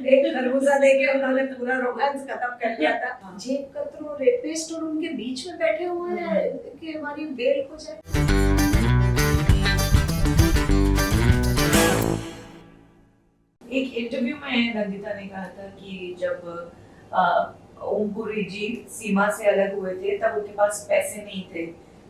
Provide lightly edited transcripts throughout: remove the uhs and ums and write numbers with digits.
एक खरबूजा देके उन्होंने पूरा रोमांस खत्म कर दिया था। जेब कतरो रेपिस्ट और उनके बीच में बैठे हुए हैं कि हमारी बेल हो जाए। एक इंटरव्यू में नंदिता ने कहा था कि जब ओम पुरी जी सीमा से अलग हुए थे तब उनके पास पैसे नहीं थे,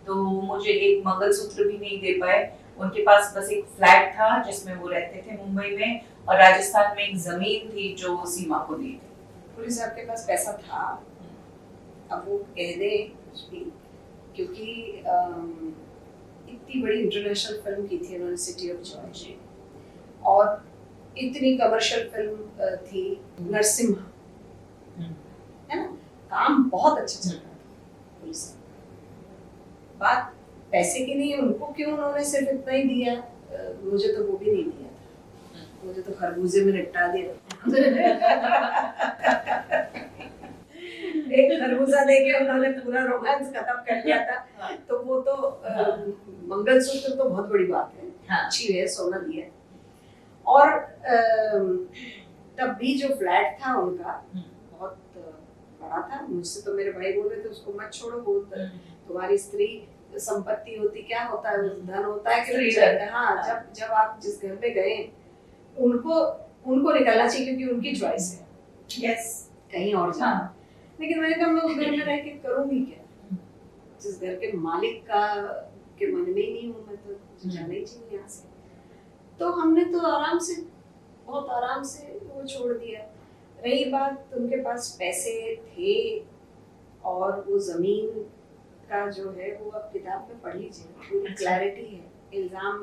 तो मुझे एक मंगलसूत्र भी नहीं दे पाए। उनके पास बस एक फ्लैट था जिसमें वो रहते थे मुंबई में, और राजस्थान में एक जमीन थी जो सीमा को दी थी। पुरी साहब के पास पैसा था, अब वो कह दे कुछ भी, क्योंकि इतनी बड़ी इंटरनेशनल फिल्म की थी उन्होंने, सिटी ऑफ जॉय, और इतनी कमर्शियल फिल्म थी नरसिम्हा, है ना, काम बहुत अच्छा चल रहा था पुलिस। बात पैसे की नहीं, उनको क्यों उन्होंने सिर्फ इतना ही दिया, मुझे तो वो भी नहीं दिया था, मुझे तो खरबूजे में निपटा दिया। एक खरबूजा देके उन्होंने पूरा रोमांस खत्म कर दिया था। तो वो तो मंगलसूत्र तो बहुत बड़ी बात है, अच्छी है, सोना दिया। और तब भी जो फ्लैट था उनका बहुत बड़ा था। मुझसे तो मेरे भाई बोल रहे थे उसको मत छोड़ो, वो तुम्हारी स्त्री संपत्ति होती, क्या होता है, धन होता है कि हाँ, जब आप जिस घर में गए उनको निकलना चाहिए क्योंकि उनकी चॉइस है, यस, कहीं और जाना। लेकिन मैंने कहा मैं उस घर में रह के करूंगी क्या, जिस घर के मालिक के मन में ही नहीं हूँ मैं, तो जाना ही चाहिए यहाँ से। तो हमने तो बहुत आराम से वो छोड़ दिया। रही बात उनके पास पैसे थे और वो जमीन का जो है वो आप किताब में पढ़ लीजिए, पूरी क्लैरिटी है। इल्जाम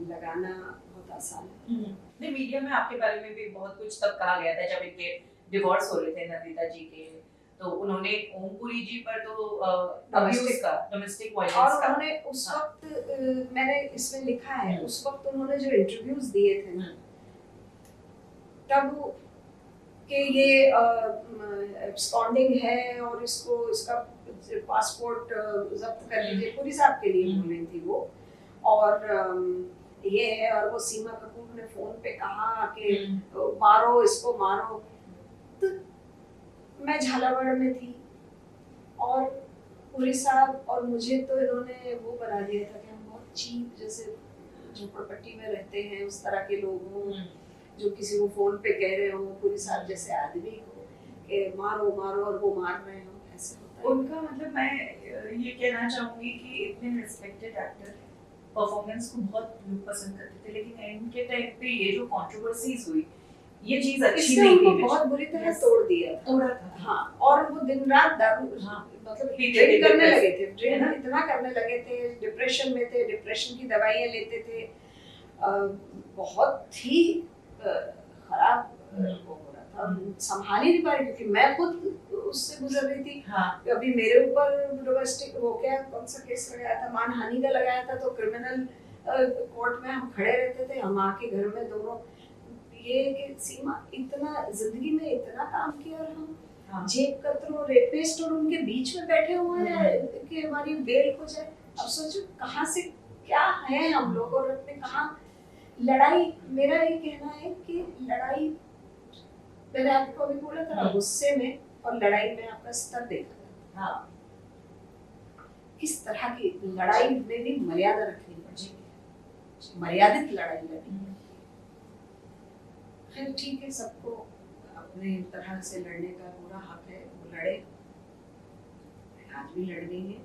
लगाना बहुत आसान है। नहीं, मीडिया में आपके बारे में भी बहुत कुछ तब कहा गया था जब इनके डिवोर्स हो रहे थे नंदिता जी के, तो उन्होंने ओमपुरी जी पर तो डोमेस्टिक वायलेंस और उन्होंने उस वक्त, मैंने इसमें लिखा है, उस वक्त उन्होंने जो इंटरव्यूज दिए थे ना, तब कि ये एब्सकॉन्डिंग है और इसका पासपोर्ट जब्त कर लीजिए, पुरी साहब के लिए बोल रही थी वो, और ये है, और वो सीमा कपूर ने फोन पे कहा कि मारो इसको मारो। तो मैं झालावाड़ में थी और पुरी साहब और मुझे तो इन्होंने वो बना दिया था कि हम बहुत चीप, जैसे झोपड़पट्टी में रहते हैं उस तरह के लोग हों, जो किसी को फोन पे कह रहे हो पुरी साहब जैसे आदमी को कि मारो मारो, और वो मार रहे हो, ऐसे होता है। उनका मतलब मैं ये कहना चाहूंगी कि इतने रिस्पेक्टेड एक्टर परफॉर्मेंस को बहुत लोग पसंद करते थे, लेकिन एंड के टाइम पे ये जो कंट्रोवर्सीज हुई, ये चीज अच्छी नहीं थी, बहुत बुरी तरह तोड़ा था। हाँ, और वो दिन रात दारू, मतलब ड्रिंक करने लगे थे, ड्रिंक इतना करने लगे थे, डिप्रेशन में थे, डिप्रेशन की दवाइयाँ लेते थे, बहुत ही खराब वो हो रहा था, संभाल ही नहीं पा रही, क्योंकि मैं खुद उससे गुजर रही थी। अभी मेरे ऊपर डोमेस्टिक वो क्या कौन सा केस लगाया था, मानहानि का लगाया था, तो क्रिमिनल कोर्ट में हम खड़े रहते थे, हम आके घर में दोनों, ये कि सीमा इतना जिंदगी में इतना काम किया और हम जेब कतरो रेपिस्ट और उनके बीच में बैठे हुए हैं कि हमारी बेल हो जाए। अब सोचो कहाँ से क्या है हम लोग, और अपने कहाँ लड़ाई। मेरा ये कहना है कि लड़ाई, मैंने आपको अभी बोला था, गुस्से में और लड़ाई में आपका स्तर देखा था, किस तरह की लड़ाई में भी मर्यादा रखनी पड़ेगी, मर्यादित लड़ाई लड़नी। खैर ठीक है, सबको अपने तरह से लड़ने का पूरा हक है, वो लड़े, आज भी लड़ रही है।